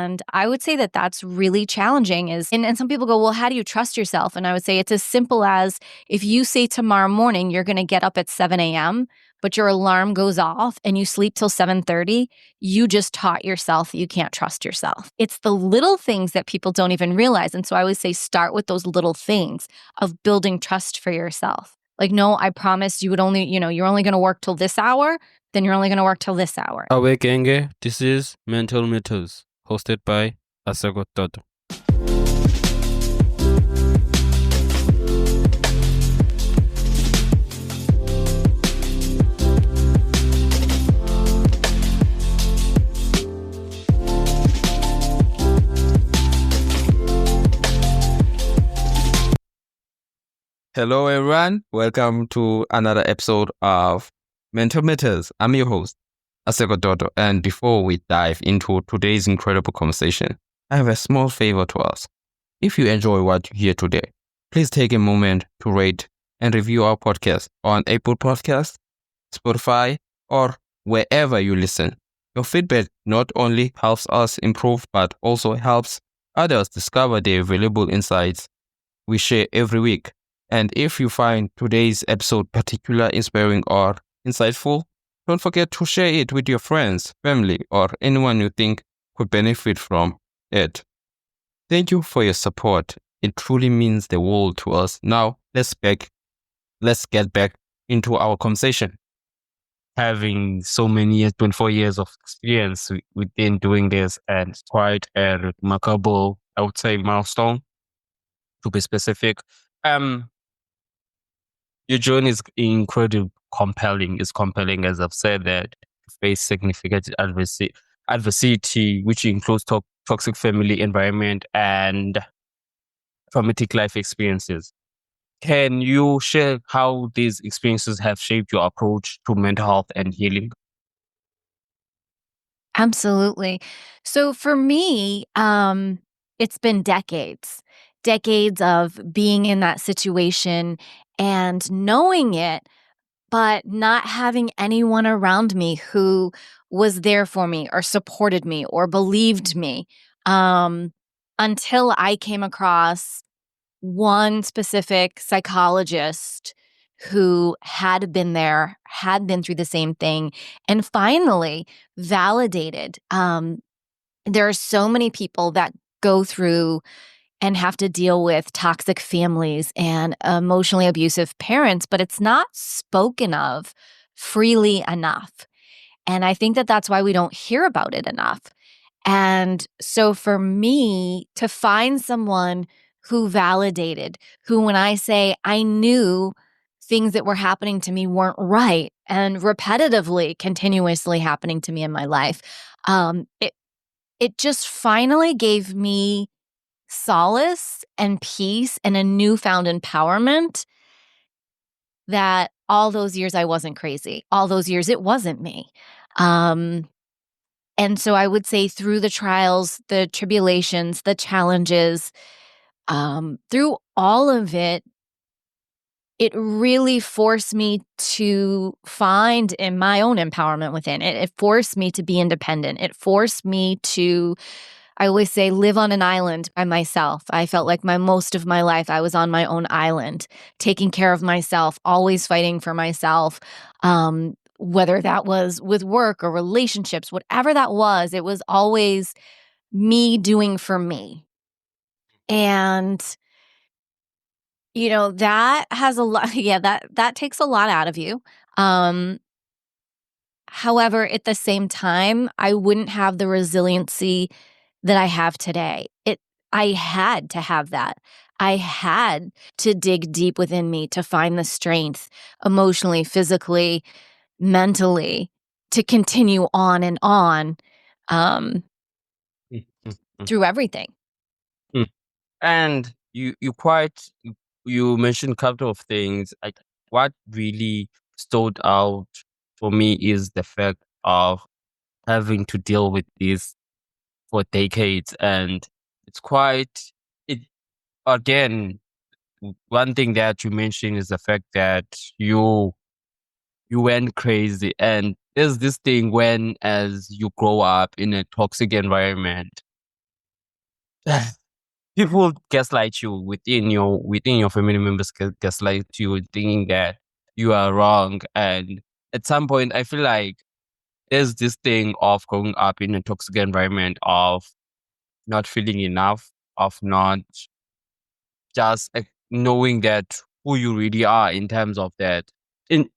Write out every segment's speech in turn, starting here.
And I would say that that's really challenging and some people go, well, how do you trust yourself? And I would say it's as simple as if you say tomorrow morning you're going to get up at 7 a.m., but your alarm goes off and you sleep till 7:30, you just taught yourself you can't trust yourself. It's the little things that people don't even realize. And so I always say start with those little things of building trust for yourself. Like, no, I promised you would only, you're only going to work till this hour, then you're only going to work till this hour. Awake, this is Mental Mythos, hosted by Asekho. Hello, everyone. Welcome to another episode of Mental Mythos. I'm your host, Asekho. And before we dive into today's incredible conversation, I have a small favor to ask. If you enjoy what you hear today, please take a moment to rate and review our podcast on Apple Podcasts, Spotify, or wherever you listen. Your feedback not only helps us improve, but also helps others discover the valuable insights we share every week. And if you find today's episode particularly inspiring or insightful, don't forget to share it with your friends, family, or anyone you think could benefit from it. Thank you for your support. It truly means the world to us. Now, let's get back into our conversation. Having so many years, 24 years of experience within doing this, and it's quite a remarkable, I would say, milestone, to be specific. Your journey is incredibly compelling. It's compelling, as I've said, that you face significant adversity, which includes toxic family environment and traumatic life experiences. Can you share how these experiences have shaped your approach to mental health and healing? Absolutely. So for me, it's been decades of being in that situation and knowing it, but not having anyone around me who was there for me or supported me or believed me, until I came across one specific psychologist who had been there, had been through the same thing, and finally validated. There are so many people that go through and have to deal with toxic families and emotionally abusive parents, but it's not spoken of freely enough. And I think that that's why we don't hear about it enough. And so for me to find someone who validated, who when I say I knew things that were happening to me weren't right and repetitively, continuously happening to me in my life, it just finally gave me solace and peace and a newfound empowerment that all those years I wasn't crazy. All those years it wasn't me. And so I would say through the trials, the tribulations, the challenges, through all of it, it really forced me to find in my own empowerment within it. It forced me to be independent. It forced me to, I always say, live on an island by myself. I felt like most of my life I was on my own island, taking care of myself, always fighting for myself. Whether that was with work or relationships, whatever that was, it was always me doing for me. And, that has a lot, that takes a lot out of you. However, at the same time, I wouldn't have the resiliency that I have today. I had to have that. I had to dig deep within me to find the strength emotionally, physically, mentally to continue on and on through everything. And you mentioned a couple of things. What really stood out for me is the fact of having to deal with this for decades, and it's quite it again. One thing that you mentioned is the fact that you went crazy, and there's this thing when as you grow up in a toxic environment, people gaslight you within your family members gaslight you thinking that you are wrong. And at some point I feel like there's this thing of growing up in a toxic environment, of not feeling enough, of not just knowing that who you really are in terms of that. In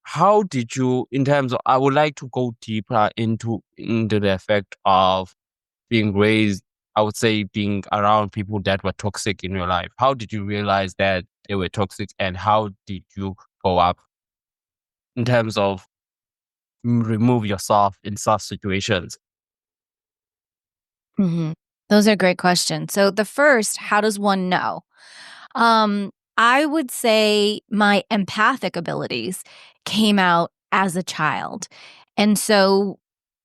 how did you, in terms of, I would like to go deeper into the effect of being raised, I would say being around people that were toxic in your life. How did you realize that they were toxic, and how did you go up in terms of remove yourself in such situations? Mhm. Those are great questions. So the first, how does one know? I would say my empathic abilities came out as a child. And so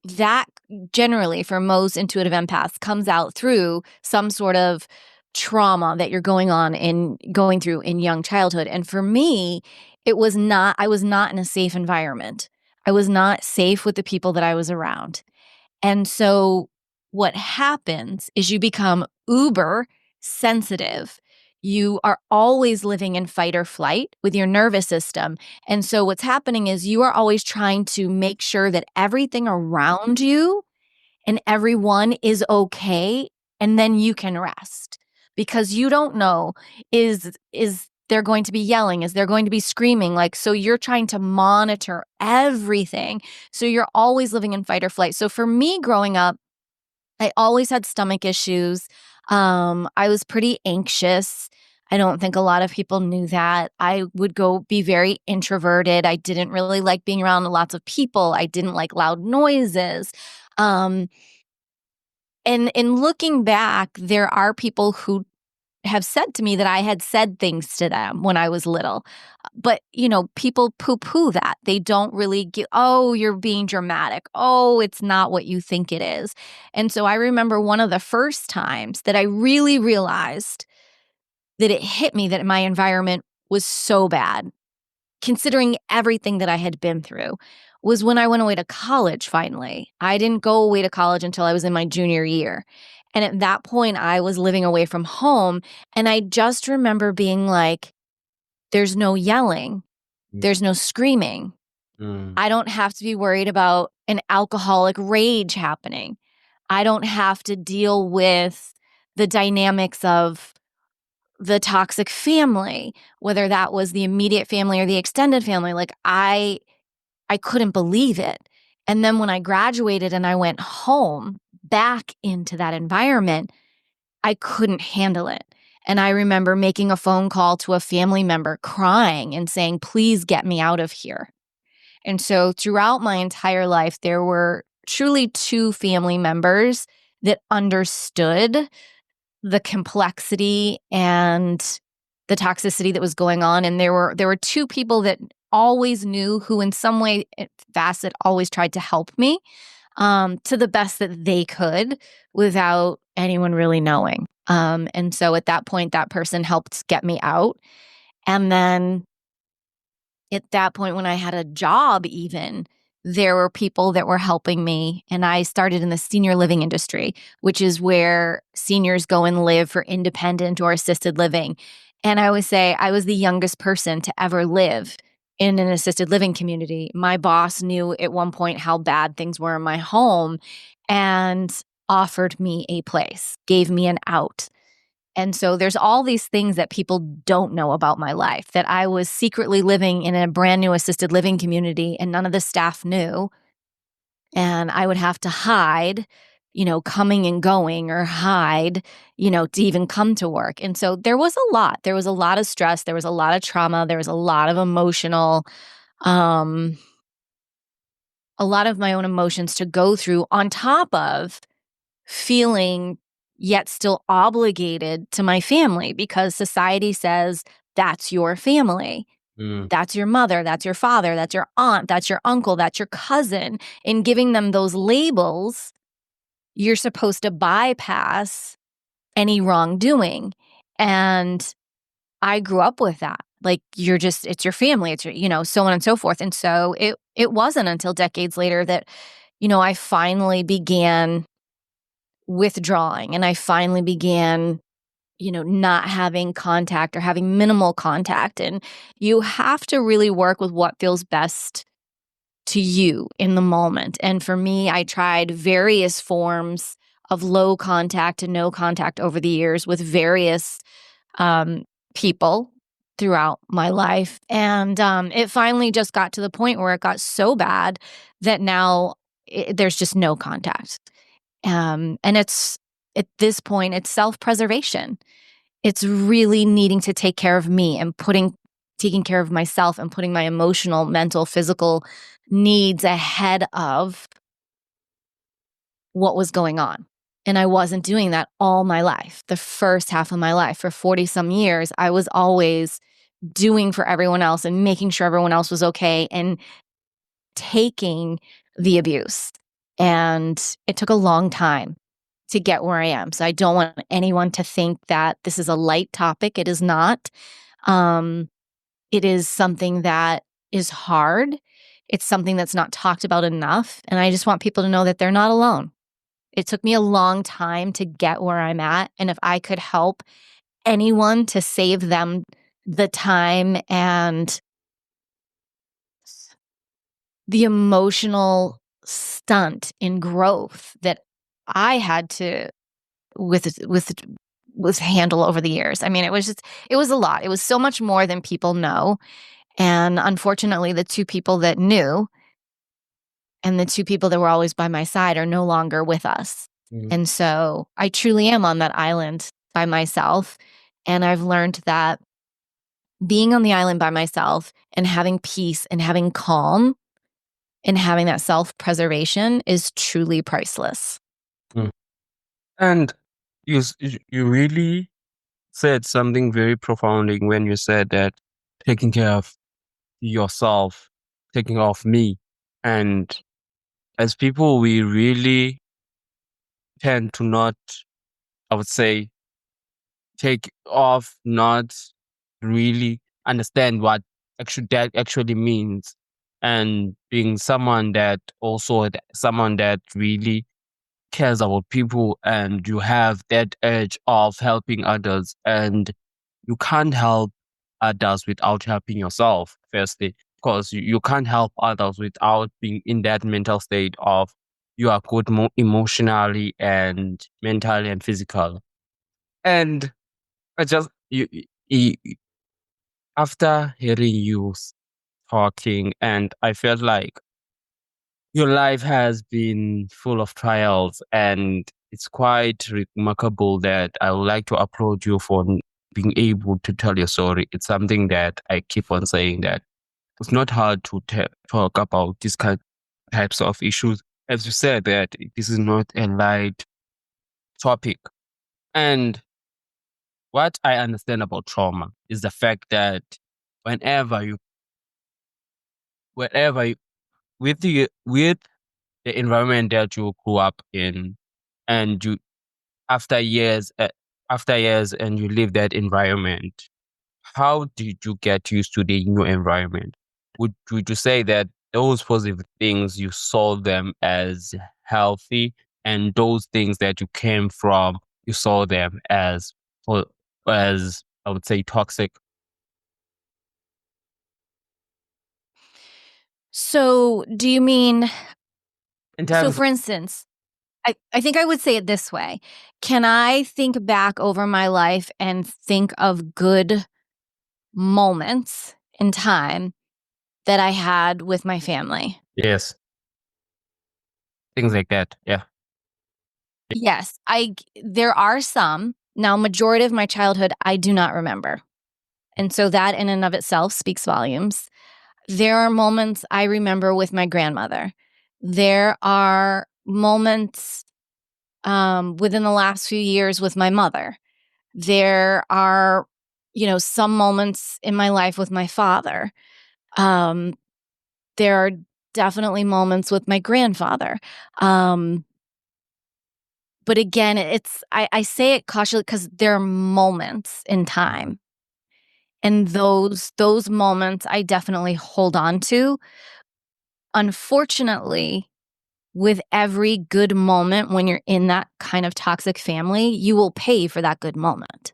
that generally for most intuitive empaths comes out through some sort of trauma that you're going through in young childhood. And for me, I was not in a safe environment. I was not safe with the people that I was around. And so what happens is you become uber sensitive. You are always living in fight or flight with your nervous system. And so what's happening is you are always trying to make sure that everything around you and everyone is okay, and then you can rest because you don't know, is there going to be yelling, is there going to be screaming, like, so you're trying to monitor everything, so you're always living in fight or flight. So for me growing up, I always had stomach issues. I was pretty anxious. I don't think a lot of people knew that. I would go be very introverted. I didn't really like being around lots of people. I didn't like loud noises. Um, and in looking back, there are people who have said to me that I had said things to them when I was little. But, people poo-poo that. They don't really get, "Oh, you're being dramatic. Oh, it's not what you think it is." And so I remember one of the first times that I really realized that it hit me that my environment was so bad, considering everything that I had been through, was when I went away to college finally. I didn't go away to college until I was in my junior year. And at that point, I was living away from home. And I just remember being like, there's no yelling, there's no screaming. Mm, I don't have to be worried about an alcoholic rage happening. I don't have to deal with the dynamics of the toxic family, whether that was the immediate family or the extended family. Like I couldn't believe it. And then when I graduated and I went home back into that environment, I couldn't handle it. And I remember making a phone call to a family member crying and saying, "Please get me out of here." And so throughout my entire life, there were truly two family members that understood the complexity and the toxicity that was going on. And there were two people that always knew, who in some way facet always tried to help me to the best that they could without anyone really knowing. And so at that point, that person helped get me out. And then at that point, when I had a job, even, there were people that were helping me. And I started in the senior living industry, which is where seniors go and live for independent or assisted living. And I always say I was the youngest person to ever live in an assisted living community. My boss knew at one point how bad things were in my home and offered me a place, gave me an out. And so there's all these things that people don't know about my life, that I was secretly living in a brand new assisted living community and none of the staff knew. And I would have to hide, coming and going, or hide, to even come to work. And so there was a lot. There was a lot of stress. There was a lot of trauma. There was um, a lot of my own emotions to go through on top of feeling yet still obligated to my family because society says that's your family. mm, That's your mother, that's your father, that's your aunt, that's your uncle, that's your cousin. In giving them those labels, you're supposed to bypass any wrongdoing. And I grew up with that. Like it's your family, it's your, so on and so forth. And so it wasn't until decades later that, I finally began withdrawing, and I finally began, not having contact or having minimal contact. And you have to really work with what feels best to you in the moment. And for me, I tried various forms of low contact and no contact over the years with various um, people throughout my life. And it finally just got to the point where it got so bad that now there's just no contact. And it's at this point, it's self-preservation. It's really needing to take care of me and taking care of myself and putting my emotional, mental, physical needs ahead of what was going on. And I wasn't doing that all my life. The first half of my life, for 40 some years, I was always doing for everyone else and making sure everyone else was okay and taking the abuse. And it took a long time to get where I am. So I don't want anyone to think that this is a light topic. It is not. Um, it is something that is hard. It's something that's not talked about enough. And I just want people to know that they're not alone. It took me a long time to get where I'm at. And if I could help anyone to save them the time and the emotional stunt in growth that I had to with handle over the years. I mean, it was a lot. It was so much more than people know. And unfortunately, the two people that knew and the two people that were always by my side are no longer with us. Mm. And so I truly am on that island by myself. And I've learned that being on the island by myself and having peace and having calm and having that self-preservation is truly priceless. Mm. And you really said something very profounding when you said that taking care of yourself, taking care of me. And as people, we really tend to not, I would say, take off, not really understand what that actually means. And being someone that really cares about people, and you have that urge of helping others, and you can't help others without helping yourself, firstly, because you can't help others without being in that mental state of you are good emotionally and mentally and physical. And I just you, after hearing you talking, and I felt like your life has been full of trials, and it's quite remarkable that I would like to applaud you for being able to tell your story. It's something that I keep on saying, that it's not hard to talk about these types of issues. As you said, that this is not a light topic. And what I understand about trauma is the fact that whenever you, wherever you, with the environment that you grew up in, and you after years uh, after years and you leave that environment, how did you get used to the new environment? Would you say that those positive things you saw them as healthy, and those things that you came from, you saw them po- as, I would say, toxic? So, do you mean, In so terms, for instance, I think I would say it this way. Can I think back over my life and think of good moments in time that I had with my family? yes, things like that. Yeah. Yes, there are some. Now, majority of my childhood I do not remember. And so that in and of itself speaks volumes. There are moments I remember with my grandmother. There are moments within the last few years with my mother. There are, some moments in my life with my father. Um, there are definitely moments with my grandfather. Um, but again, I say it cautiously because there are moments in time. And those moments I definitely hold on to. Unfortunately, with every good moment when you're in that kind of toxic family, you will pay for that good moment.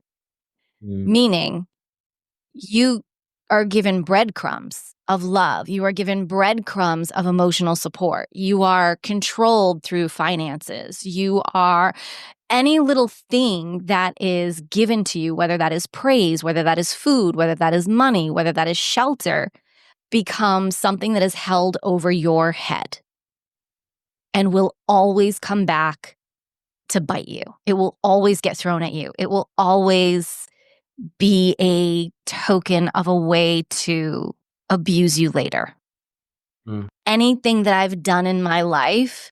Meaning, you are given breadcrumbs of love. You are given breadcrumbs of emotional support. You are controlled through finances. You are any little thing that is given to you, whether that is praise, whether that is food, whether that is money, whether that is shelter, becomes something that is held over your head and will always come back to bite you. It will always get thrown at you. It will always be a token of a way to abuse you later. Anything that I've done in my life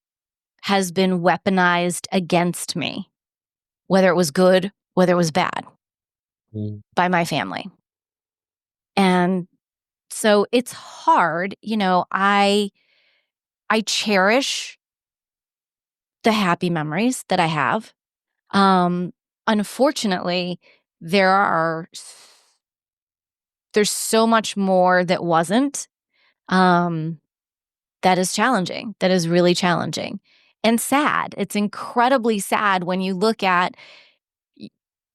has been weaponized against me, whether it was good, whether it was bad, by my family. And so it's hard. I cherish the happy memories that I have. Unfortunately, there's so much more that wasn't. That is challenging. That is really challenging and sad. It's incredibly sad when you look at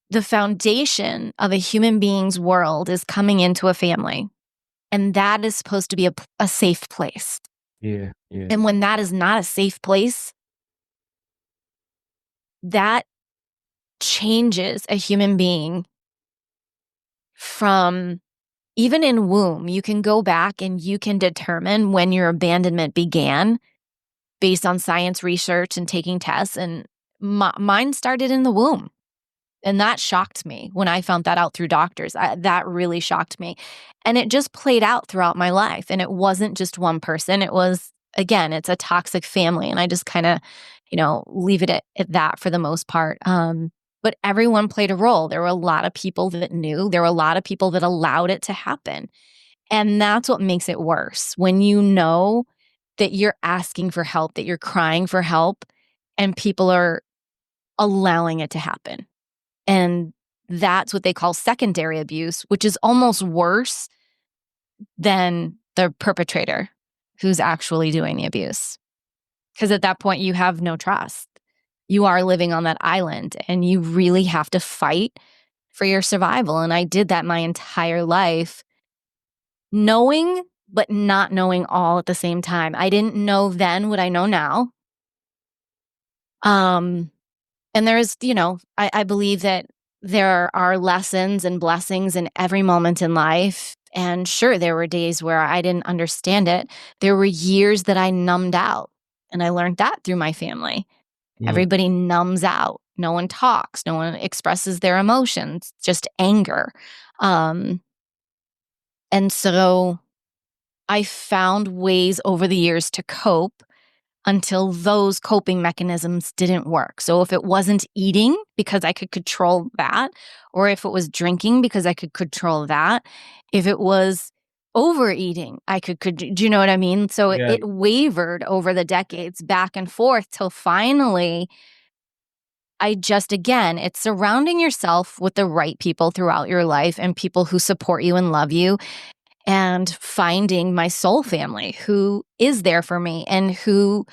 the foundation of a human being's world is coming into a family, and that is supposed to be a safe place. Yeah. And when that is not a safe place, that changes a human being from even in womb. You can go back and you can determine when your abandonment began based on science research and taking tests. And mine started in the womb. And that shocked me when I found that out through doctors. That really shocked me. And it just played out throughout my life. And it wasn't just one person. It was, again, it's a toxic family. And I just kind of, leave it at that for the most part. But everyone played a role. There were a lot of people that knew. There were a lot of people that allowed it to happen. And that's what makes it worse. When you know that you're asking for help, that you're crying for help, and people are allowing it to happen. And that's what they call secondary abuse, which is almost worse than the perpetrator who's actually doing the abuse. Because at that point, you have no trust. You are living on that island, and you really have to fight for your survival. And I did that my entire life, knowing but not knowing all at the same time. I didn't know then what I know now. And there's, I believe that there are lessons and blessings in every moment in life. And sure, there were days where I didn't understand it. There were years that I numbed out. And I learned that through my family. Everybody numbs out. No one talks. No one expresses their emotions, just anger. And so I found ways over the years to cope until those coping mechanisms didn't work. So if it wasn't eating because I could control that, or if it was drinking because I could control that, if it was overeating, do you know what I mean? So it wavered over the decades back and forth till finally again, it's surrounding yourself with the right people throughout your life and people who support you and love you, and finding my soul family who is there for me and who,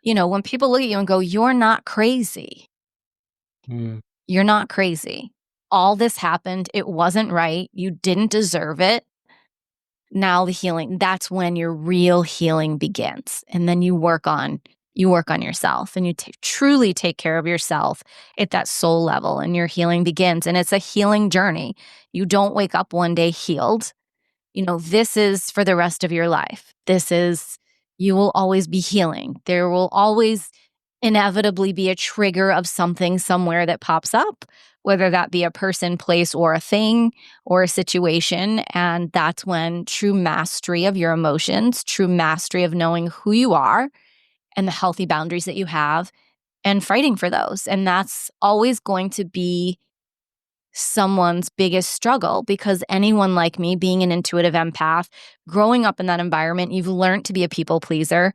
when people look at you and go, you're not crazy. You're not crazy. All this happened. It wasn't right. You didn't deserve it. Now the healing, that's when your real healing begins. And then you work on yourself, and you truly take care of yourself at that soul level, and your healing begins. And it's a healing journey. You don't wake up one day healed. This is for the rest of your life. You will always be healing. There will always inevitably be a trigger of something somewhere that pops up, whether that be a person, place, or a thing, or a situation. And that's when true mastery of your emotions, true mastery of knowing who you are and the healthy boundaries that you have, and fighting for those. And that's always going to be someone's biggest struggle, because anyone like me, being an intuitive empath, growing up in that environment, you've learned to be a people pleaser.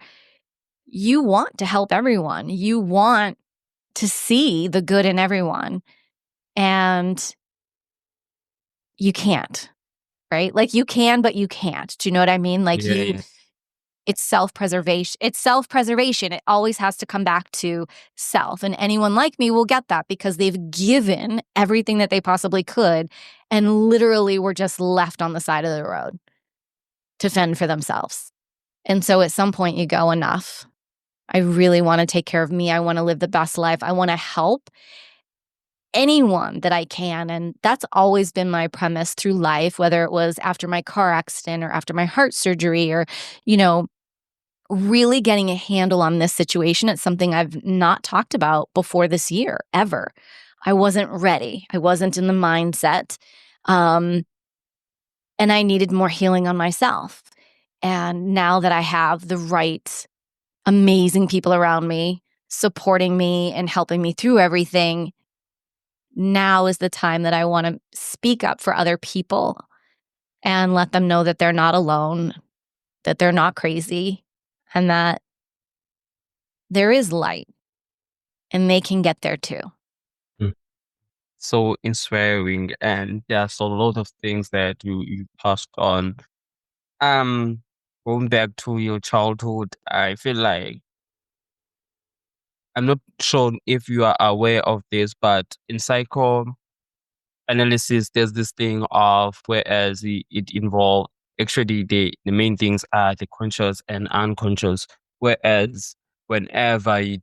You want to help everyone. You want to see the good in everyone, and you can't, right? Like you can, but you can't. Do you know what I mean? Like It's self-preservation. It's self-preservation. It always has to come back to self. And anyone like me will get that because they've given everything that they possibly could and literally were just left on the side of the road to fend for themselves. And so at some point you go, enough. I really want to take care of me. I want to live the best life. I want to help anyone that I can. And that's always been my premise through life, whether it was after my car accident or after my heart surgery or, really getting a handle on this situation. It's something I've not talked about before this year, ever. I wasn't ready. I wasn't in the mindset. And I needed more healing on myself. And now that I have the right, amazing people around me, supporting me and helping me through everything, now is the time that I want to speak up for other people and let them know that they're not alone, that they're not crazy, and that there is light and they can get there too. So inspiring, and there's a lot of things that you touched on. Going back to your childhood, I feel like I'm not sure if you are aware of this, but in psychoanalysis, there's this thing of whereas it involves actually the main things are the conscious and unconscious. Whereas whenever you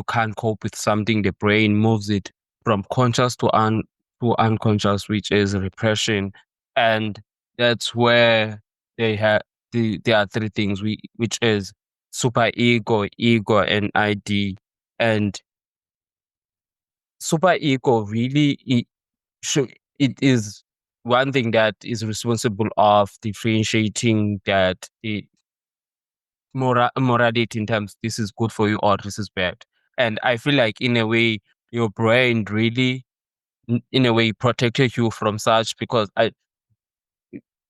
can't cope with something, the brain moves it from conscious to unconscious, which is repression, and that's where they have there are three things which is super ego, and ID. And super ego really it is one thing that is responsible of differentiating that the morality in terms this is good for you or this is bad. And I feel like in a way your brain really in a way protected you from such because I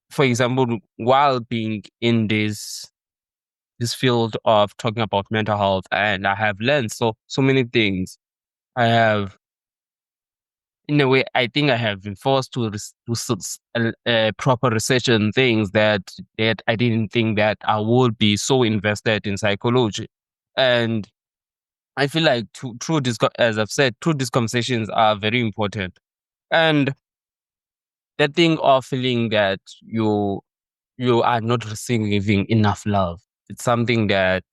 for example while being in this field of talking about mental health, and I have learned so many things. I have in a way, I think I have been forced to proper research on things that I didn't think that I would be so invested in psychology. And I feel like through this, as I've said, through these conversations are very important. And that thing of feeling that you are not receiving enough love, it's something that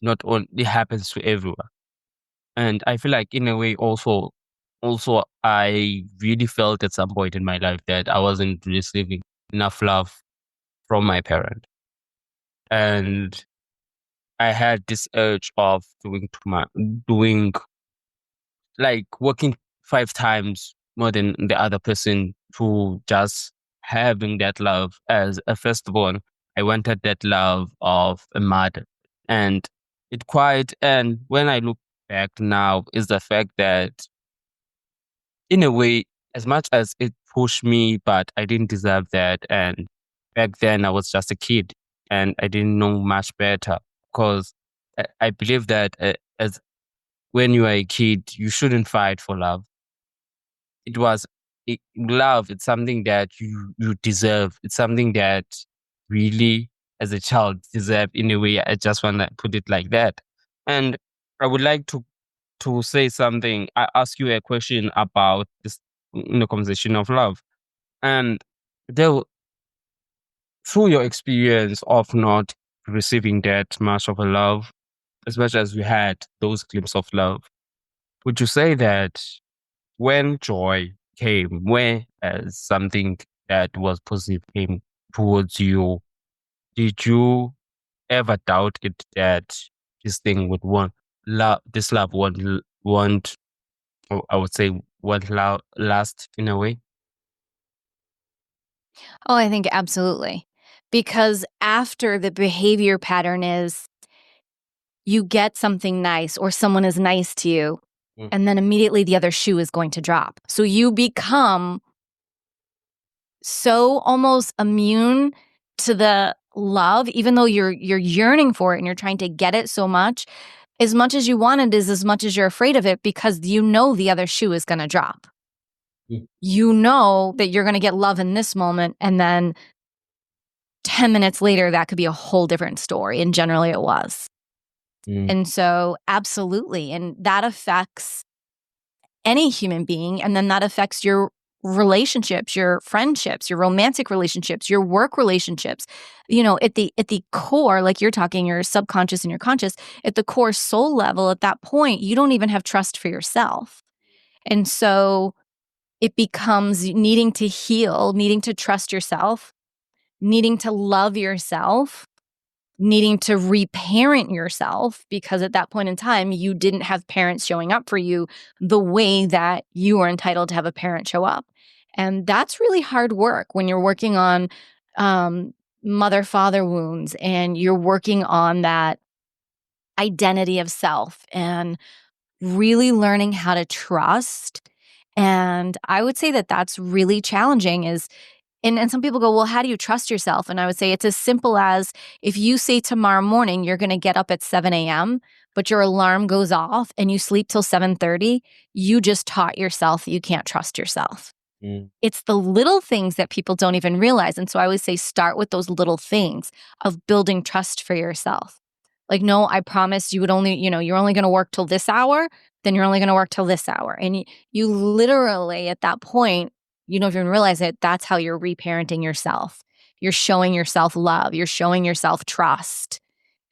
not only happens to everyone. And I feel like in a way also I really felt at some point in my life that I wasn't receiving enough love from my parent. And I had this urge of doing like working 5 times more than the other person to just having that love as a firstborn. I wanted that love of a mother. And and when I look back now is the fact that in a way, as much as it pushed me, but I didn't deserve that. And back then, I was just a kid and I didn't know much better because I believe that as when you are a kid, you shouldn't fight for love. It was love. It's something that you deserve. It's something that really, as a child, deserve in a way. I just want to put it like that. And I would like to say something. I ask you a question about this in the conversation of love. And there, through your experience of not receiving that much of a love, as much as we had those glimpses of love, would you say that when joy came, where as something that was positive came towards you, did you ever doubt it that this thing would want love, this love want or I would say what last in a way. Oh, I think absolutely. Because after the behavior pattern is you get something nice or someone is nice to you, Mm. and then immediately the other shoe is going to drop. So you become so almost immune to the love, even though you're yearning for it and you're trying to get it so much. As much as you want it is as much as you're afraid of it because you know the other shoe is going to drop. Mm. You know that you're going to get love in this moment and then 10 minutes later, that could be a whole different story. And generally it was. Mm. And so, absolutely. And that affects any human being. And then that affects your relationships, your friendships, your romantic relationships, your work relationships. At the core, like you're talking, your subconscious and your conscious, at the core soul level, at that point, you don't even have trust for yourself. And so it becomes needing to heal, needing to trust yourself, needing to love yourself, needing to reparent yourself, because at that point in time, you didn't have parents showing up for you the way that you are entitled to have a parent show up. And that's really hard work when you're working on mother-father wounds and you're working on that identity of self and really learning how to trust. And I would say that that's really challenging and some people go, well, how do you trust yourself? And I would say it's as simple as if you say tomorrow morning you're going to get up at 7 a.m., but your alarm goes off and you sleep till 7:30, you just taught yourself that you can't trust yourself. Mm. It's the little things that people don't even realize. And so I always say start with those little things of building trust for yourself. Like, no, I promised you would only, you're only going to work till this hour, then you're only going to work till this hour. And you literally at that point, you don't even realize it. That's how you're reparenting yourself. You're showing yourself love. You're showing yourself trust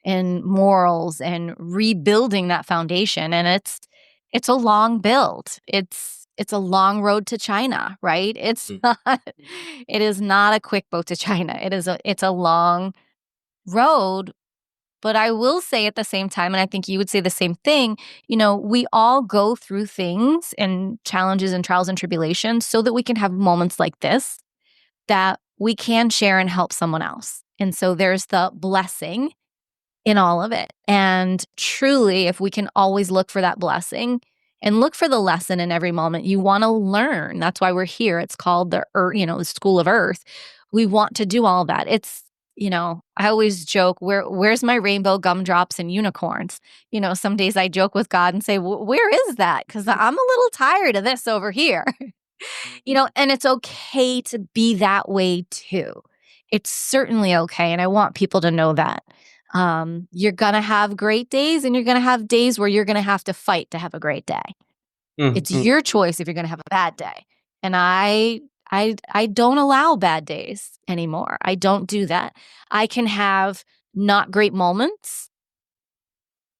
and morals and rebuilding that foundation. And it's a long build. It's a long road to China, right? Mm. It is not a quick boat to China. It's a long road. But I will say at the same time, and I think you would say the same thing, we all go through things and challenges and trials and tribulations so that we can have moments like this that we can share and help someone else. And so there's the blessing in all of it. And truly, if we can always look for that blessing and look for the lesson in every moment, you want to learn. That's why we're here. It's called the School of Earth. We want to do all that. I always joke, where's my rainbow gumdrops and unicorns? Some days I joke with God and say, where is that? Because I'm a little tired of this over here. And it's okay to be that way too. It's certainly okay. And I want people to know that. You're going to have great days and you're going to have days where you're going to have to fight to have a great day. Mm. It's Mm. your choice if you're going to have a bad day. And I don't allow bad days anymore. I don't do that. I can have not great moments,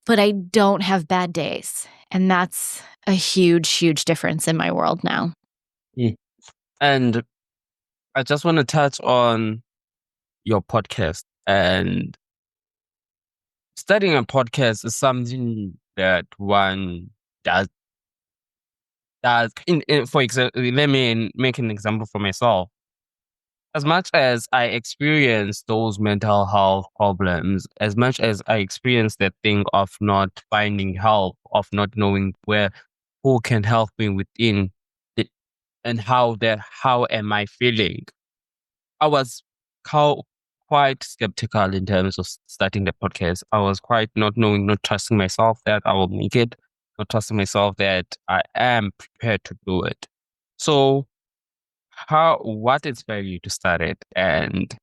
but I don't have bad days. And that's a huge, huge difference in my world now. Mm. And I just want to touch on your podcast. And starting a podcast is something that one does. For example, let me make an example for myself. As much as I experience those mental health problems, as much as I experience that thing of not finding help, of not knowing who can help me within the, and how am I feeling? I was co- quite skeptical in terms of starting the podcast. I was quite not knowing, not trusting myself that I will make it, not trusting myself that I am prepared to do it. So, what inspired you to start it, and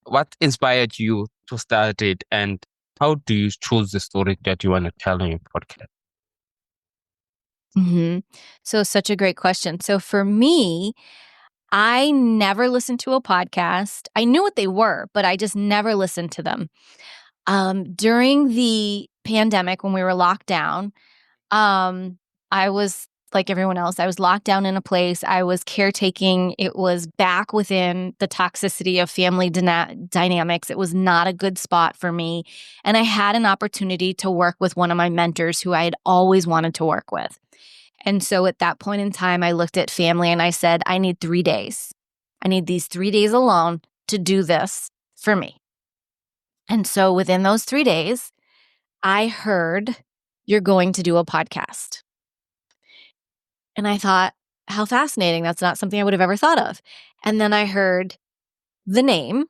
what inspired you to start it, and how do you choose the story that you want to tell in your podcast? hmm So, such a great question. So, for me, I never listened to a podcast. I knew what they were, but I just never listened to them. During the pandemic, when we were locked down, um, I was like everyone else. I was locked down in a place. I was caretaking. It was back within the toxicity of family dynamics. It was not a good spot for me. And I had an opportunity to work with one of my mentors who I had always wanted to work with. And so at that point in time, I looked at family and I said, I need 3 days. I need these 3 days alone to do this for me. And so within those 3 days, I heard, you're going to do a podcast. And I thought, how fascinating. That's not something I would have ever thought of. And then I heard the name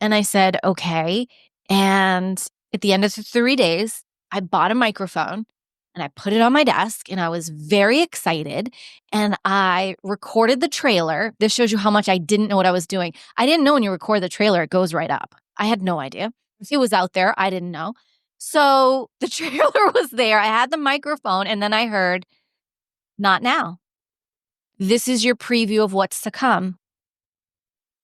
and I said, okay. And at the end of the 3 days, I bought a microphone and I put it on my desk and I was very excited and I recorded the trailer. This shows you how much I didn't know what I was doing. I didn't know when you record the trailer, it goes right up. I had no idea. If it was out there, I didn't know. So the trailer was there. I had the microphone and then I heard, not now. This is your preview of what's to come.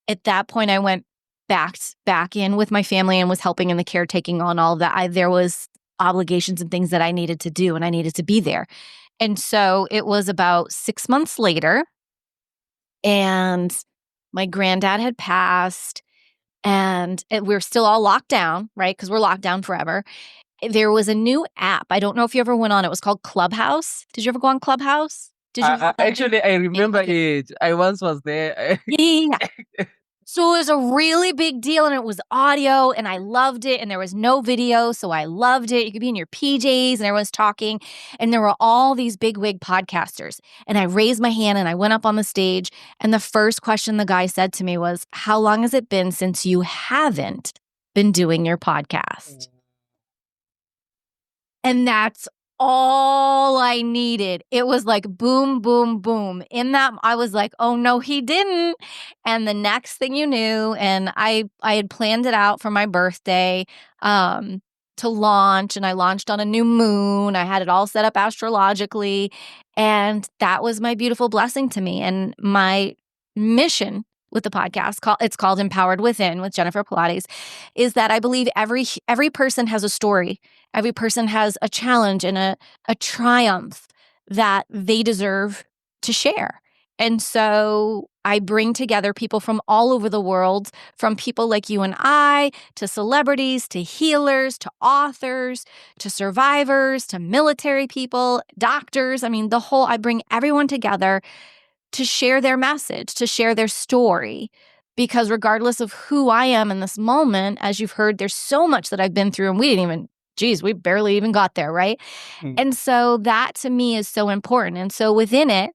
At that point, I went back in with my family and was helping in the caretaking on all of that. There was obligations and things that I needed to do and I needed to be there. And so it was about 6 months later and my granddad had passed and we're still all locked down, right? Because we're locked down forever. There was a new app. I don't know if you ever went on. It was called Clubhouse. Did you ever go on Clubhouse? Did you? Actually, I remember it. I once was there. Yeah. So it was a really big deal and it was audio and I loved it and there was no video. So I loved it. You could be in your PJs and everyone's talking and there were all these big wig podcasters. And I raised my hand and I went up on the stage. And the first question the guy said to me was, how long has it been since you haven't been doing your podcast? And that's all I needed. It was like boom, boom, boom. In that, I was like, oh no, he didn't. And the next thing you knew, and I had planned it out for my birthday to launch, and I launched on a new moon. I had it all set up astrologically. And that was my beautiful blessing to me. And my mission with the podcast, it's called Empowered Within with Jenifer Pilates, is that I believe every person has a story. Every person has a challenge and a triumph that they deserve to share. And so I bring together people from all over the world, from people like you and I, to celebrities, to healers, to authors, to survivors, to military people, doctors. I mean, I bring everyone together to share their message, to share their story. Because regardless of who I am in this moment, as you've heard, there's so much that I've been through and we barely even got there, right? And so that to me is so important. And so within it,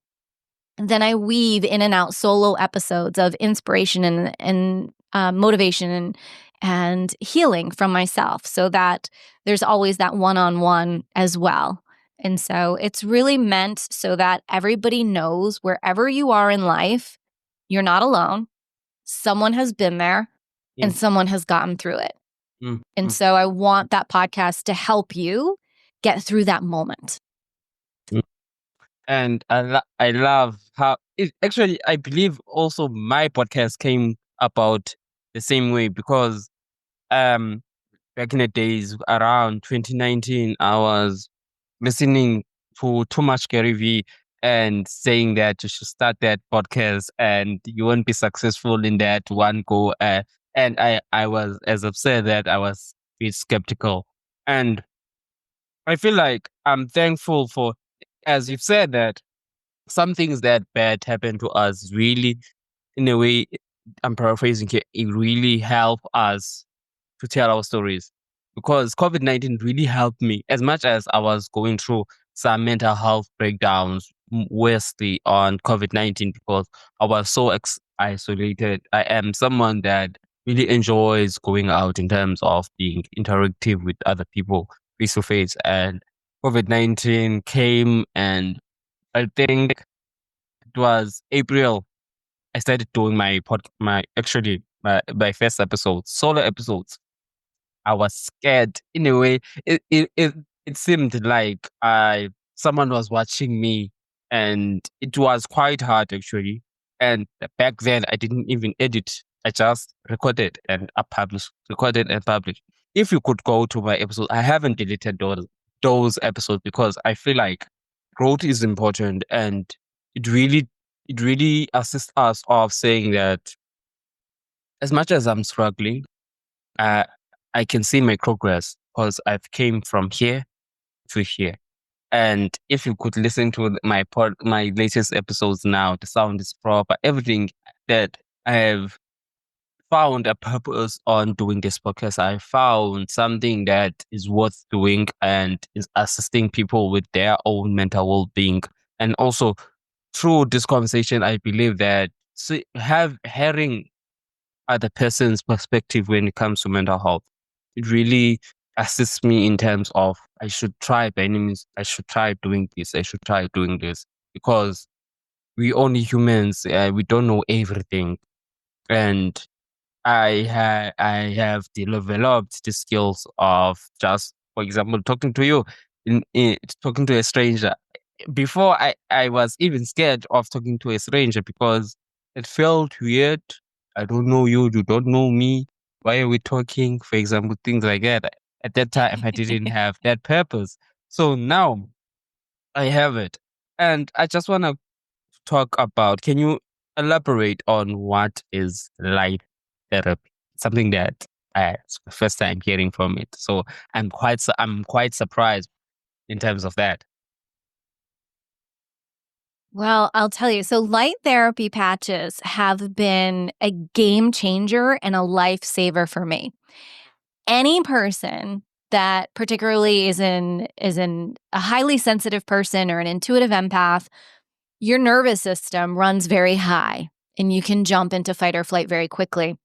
then I weave in and out solo episodes of inspiration and motivation and healing from myself so that there's always that one-on-one as well. And so it's really meant so that everybody knows wherever you are in life, you're not alone. Someone has been there and someone has gotten through it. And so I want that podcast to help you get through that moment. And I love how actually I believe also my podcast came about the same way because back in the days around 2019 I was listening to too much Gary V and saying that you should start that podcast and you won't be successful in that one go. And I was as upset that I was a bit skeptical. And I feel like I'm thankful for, as you've said, that some things that bad happen to us really, in a way, I'm paraphrasing here, it really help us to tell our stories. Because COVID-19 really helped me as much as I was going through some mental health breakdowns, mostly on COVID-19 because I was so isolated. I am someone that really enjoys going out in terms of being interactive with other people face to face. And COVID-19 came and I think it was April. I started doing my first episodes, solo episodes. I was scared in a way. It seemed like someone was watching me, and it was quite hard actually. And back then, I didn't even edit. I just recorded and published. Recorded and published. If you could go to my episode, I haven't deleted those episodes because I feel like growth is important, and it really it really assists us of saying that as much as I'm struggling, uh, I can see my progress because I've came from here to here. And if you could listen to my latest episodes now, the sound is proper. Everything that I have found a purpose on doing this podcast. I found something that is worth doing and is assisting people with their own mental well-being. And also through this conversation, I believe that hearing other person's perspective when it comes to mental health, it really assists me in terms of I should try by any means. I should try doing this. I should try doing this because we only humans. We don't know everything, and I have developed the skills of just, for example, talking to you, in talking to a stranger. Before I was even scared of talking to a stranger because it felt weird. I don't know you, you don't know me. Why are we talking? For example, things like that. At that time, I didn't have that purpose. So now I have it. And I just want to talk about, can you elaborate on what is light therapy? Something that it's the first time hearing from it. So I'm quite surprised in terms of that. Well, I'll tell you. So, light therapy patches have been a game changer and a lifesaver for me. Any person that particularly is in a highly sensitive person or an intuitive empath, your nervous system runs very high and you can jump into fight or flight very quickly.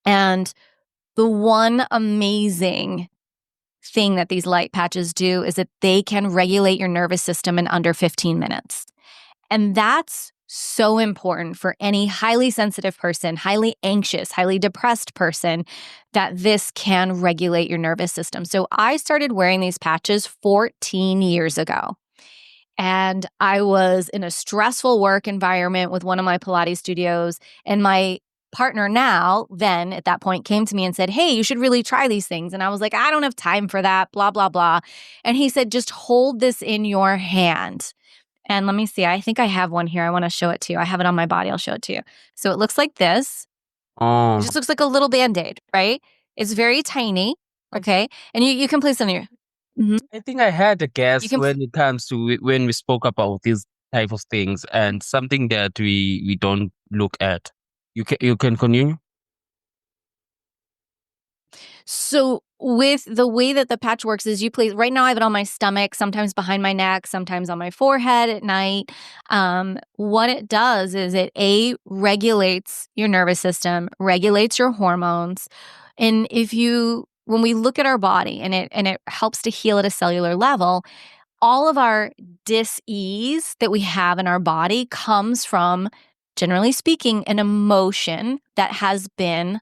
And the one amazing thing that these light patches do is that they can regulate your nervous system in under 15 minutes. And that's so important for any highly sensitive person, highly anxious, highly depressed person, that this can regulate your nervous system. So I started wearing these patches 14 years ago. And I was in a stressful work environment with one of my Pilates studios. And my partner now, then at that point, came to me and said, "Hey, you should really try these things." And I was like, "I don't have time for that, blah, blah, blah." And he said, "Just hold this in your hand." And let me see, I think I have one here. I want to show it to you. I have it on my body. I'll show it to you. So it looks like this. It Oh, just looks like a little Band-Aid, right? It's very tiny, okay? And you can place it on your, mhm. I think I had a You guess can, when it comes to when we spoke about these type of things and something that we don't look at. You can continue. so with the way that the patch works is you place, right now I have it on my stomach, sometimes behind my neck, sometimes on my forehead at night. What it does is regulates your nervous system, regulates your hormones. And when we look at our body and it helps to heal at a cellular level, all of our dis-ease that we have in our body comes from, generally speaking, an emotion that has been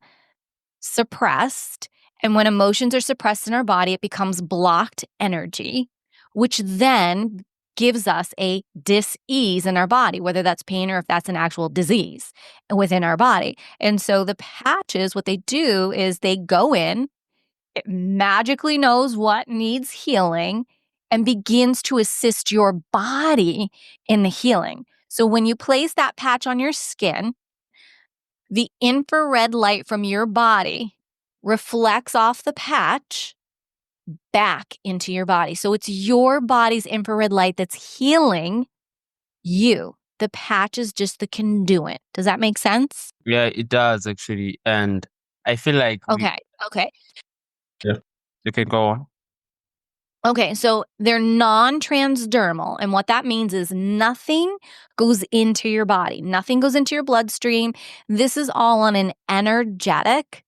suppressed. And when emotions are suppressed in our body, it becomes blocked energy, which then gives us a dis-ease in our body, whether that's pain or if that's an actual disease within our body. And so the patches, what they do is they go in, it magically knows what needs healing and begins to assist your body in the healing. So when you place that patch on your skin, the infrared light from your body reflects off the patch back into your body. So it's your body's infrared light that's healing you. The patch is just the conduit. Does that make sense? Yeah, it does actually. And I feel like we, Okay. Okay. yeah, you can go on. Okay, so they're non-transdermal, and what that means is nothing goes into your body. Nothing goes into your bloodstream. This is all on an energetic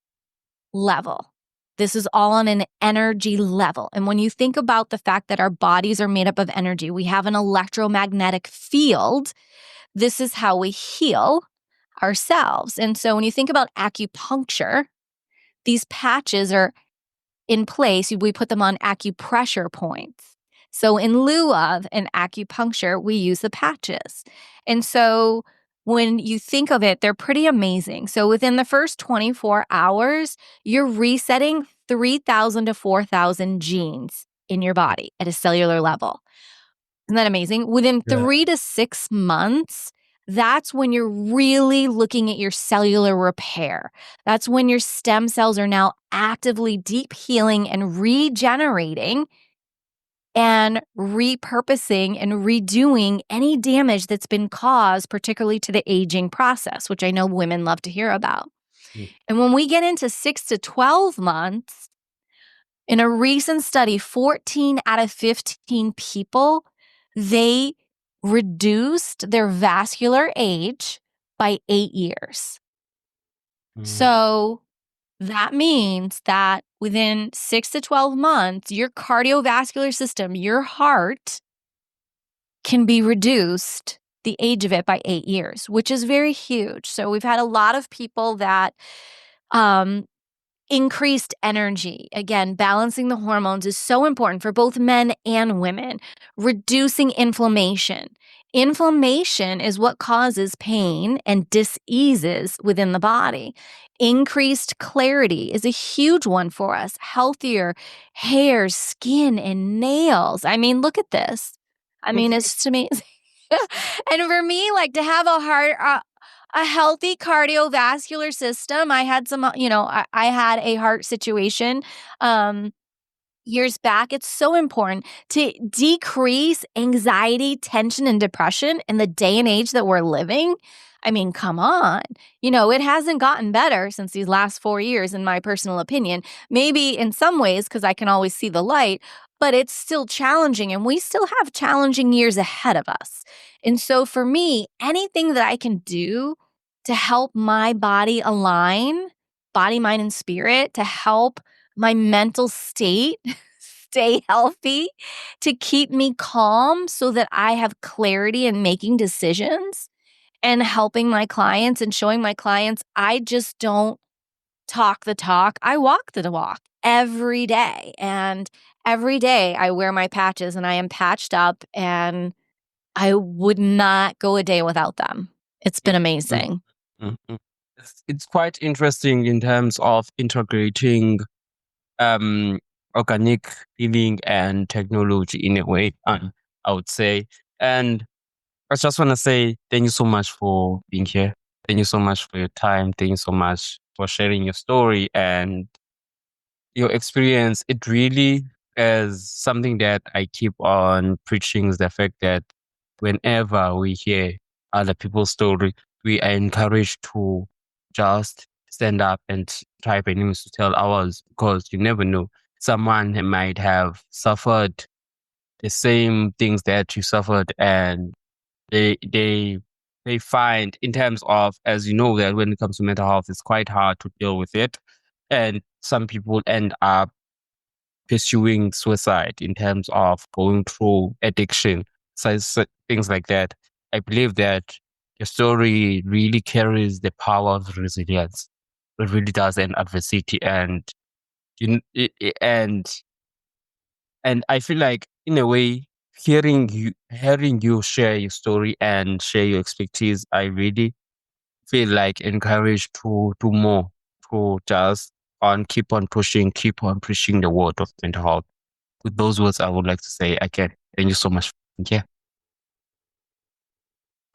level. This is all on an energy level. And when you think about the fact that our bodies are made up of energy, we have an electromagnetic field. This is how we heal ourselves. And so when you think about acupuncture, these patches are in place, we put them on acupressure points. So, in lieu of an acupuncture, we use the patches. And so, when you think of it, they're pretty amazing. So, within the first 24 hours, you're resetting 3,000 to 4,000 genes in your body at a cellular level. Isn't that amazing? Within Yeah. 3 to 6 months, that's when you're really looking at your cellular repair. That's when your stem cells are now actively deep healing and regenerating and repurposing and redoing any damage that's been caused, particularly to the aging process, which I know women love to hear about. Mm. And when we get into 6 to 12 months, in a recent study, 14 out of 15 people, they reduced their vascular age by 8 years. Mm. So That means that within 6 to 12 months, your cardiovascular system, your heart, can be reduced the age of it by 8 years, which is very huge. So we've had a lot of people that increased energy. Again, balancing the hormones is so important for both men and women. Reducing inflammation. Inflammation is what causes pain and diseases within the body. Increased clarity is a huge one for us. Healthier hair, skin, and nails. I mean, look at this. I mean, it's just amazing. And for me, like to have a healthy cardiovascular system. I had some, I had a heart situation years back. It's so important to decrease anxiety, tension, and depression in the day and age that we're living. I mean, come on. It hasn't gotten better since these last 4 years, in my personal opinion. Maybe in some ways, because I can always see the light, but it's still challenging, and we still have challenging years ahead of us. And so for me, anything that I can do to help my body align, body, mind, and spirit, to help my mental state stay healthy, to keep me calm so that I have clarity in making decisions and helping my clients and showing my clients I just don't talk the talk. I walk the walk every day. And every day I wear my patches and I am patched up, and I would not go a day without them. It's been Mm, amazing. mm, mm. It's quite interesting in terms of integrating um, organic healing and technology in a way, I would say. And I just want to say thank you so much for being here. Thank you so much for your time. Thank you so much for sharing your story and your experience. It really is something that I keep on preaching, is the fact that whenever we hear other people's story, we are encouraged to just stand up and try by names to tell ours, because you never know. Someone might have suffered the same things that you suffered, and they they they find, in terms of, as you know, that when it comes to mental health, it's quite hard to deal with it, and some people end up pursuing suicide in terms of going through addiction, things like that. I believe that your story really carries the power of resilience. It really does, and adversity, and you kn- I- and I feel like, in a way, hearing you share your story and share your expertise, I really feel like encouraged to do more, to just keep on pushing the word of mental health. With those words, I would like to say again, thank you so much. Yeah.